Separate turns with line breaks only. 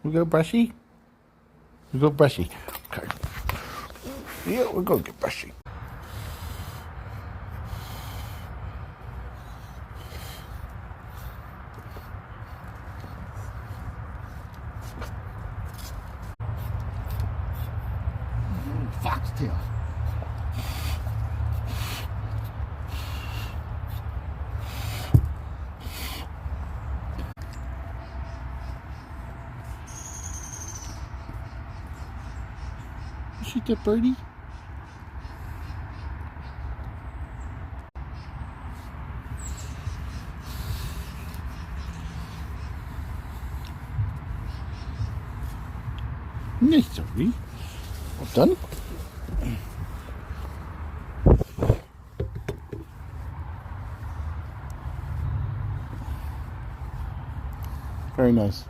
We go Brushy? We go Brushy. Okay. Yeah, we'll go get Brushy. Foxtail. You see that birdie? Nice, Sophie. Well done. Very nice.